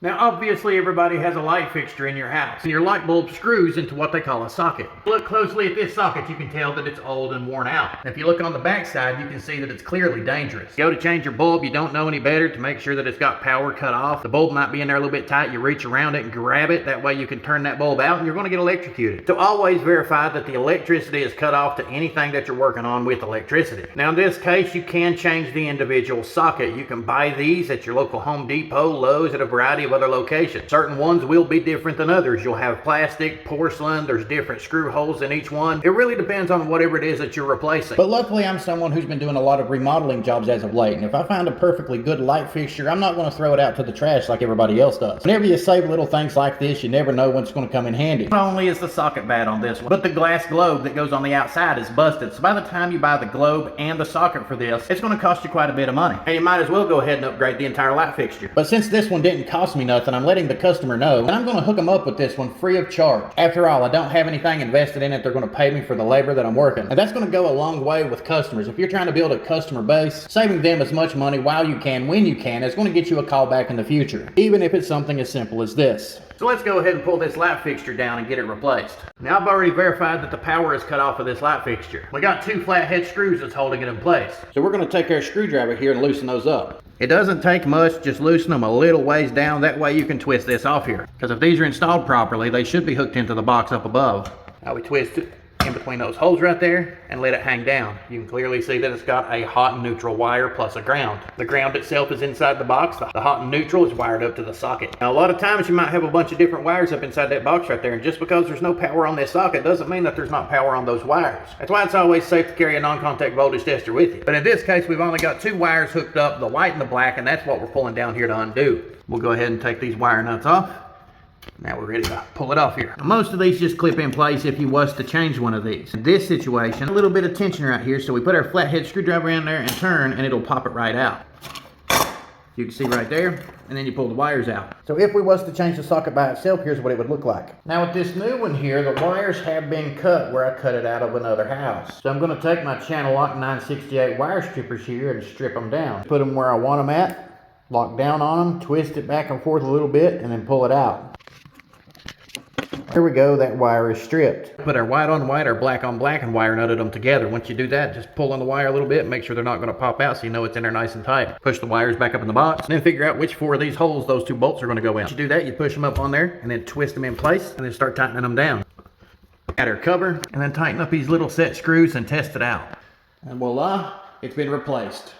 Now obviously everybody has a light fixture in your house, and your light bulb screws into what they call a socket. Look closely at this socket, you can tell that it's old and worn out. And if you look on the back side, you can see that it's clearly dangerous. Go to change your bulb, you don't know any better to make sure that it's got power cut off. The bulb might be in there a little bit tight, you reach around it and grab it, that way you can turn that bulb out and you're going to get electrocuted. So always verify that the electricity is cut off to anything that you're working on with electricity. Now in this case, you can change the individual socket. You can buy these at your local Home Depot, Lowe's, at a variety of other locations. Certain ones will be different than others. You'll have plastic, porcelain, there's different screw holes in each one. It really depends on whatever it is that you're replacing. But luckily I'm someone who's been doing a lot of remodeling jobs as of late, and if I find a perfectly good light fixture, I'm not going to throw it out to the trash like everybody else does. Whenever you save little things like this, you never know when it's going to come in handy. Not only is the socket bad on this one, but the glass globe that goes on the outside is busted. So by the time you buy the globe and the socket for this, it's going to cost you quite a bit of money. And you might as well go ahead and upgrade the entire light fixture. But since this one didn't cost me nothing, I'm letting the customer know, and I'm going to hook them up with this one free of charge. After all, I don't have anything invested in it. They're going to pay me for the labor that I'm working. And that's going to go a long way with customers. If you're trying to build a customer base, saving them as much money while you can, when you can, is going to get you a call back in the future, even if it's something as simple as this. So let's go ahead and pull this light fixture down and get it replaced. Now I've already verified that the power is cut off of this light fixture. We got two flathead screws that's holding it in place. So we're going to take our screwdriver here and loosen those up. It doesn't take much, just loosen them a little ways down, that way you can twist this off here. Because if these are installed properly, they should be hooked into the box up above. Now we twist it in between those holes right there and let it hang down. You can clearly see that it's got a hot and neutral wire plus a ground. The ground itself is inside the box. The hot and neutral is wired up to the socket. Now a lot of times you might have a bunch of different wires up inside that box right there, and just because there's no power on this socket doesn't mean that there's not power on those wires. That's why it's always safe to carry a non-contact voltage tester with you. But in this case, we've only got two wires hooked up, the white and the black, and that's what we're pulling down here to undo. We'll go ahead and take these wire nuts off. Now we're ready to pull it off here. Now, most of these just clip in place if you was to change one of these. In this situation, a little bit of tension right here, so we put our flathead screwdriver in there and turn, and it'll pop it right out. You can see right there, and then you pull the wires out. So if we was to change the socket by itself, here's what it would look like. Now with this new one here, the wires have been cut where I cut it out of another house. So I'm going to take my CHANNELLOCK 968 wire strippers here and strip them down. Put them where I want them at, lock down on them, twist it back and forth a little bit, and then pull it out. There we go, that wire is stripped. Put our white on white or black on black and wire nutted them together. Once you do that, just pull on the wire a little bit, make sure they're not going to pop out so you know it's in there nice and tight. Push the wires back up in the box, and then figure out which four of these holes those two bolts are going to go in. Once you do that, you push them up on there, and then twist them in place, and then start tightening them down. Add our cover, and then tighten up these little set screws and test it out. And voila, it's been replaced.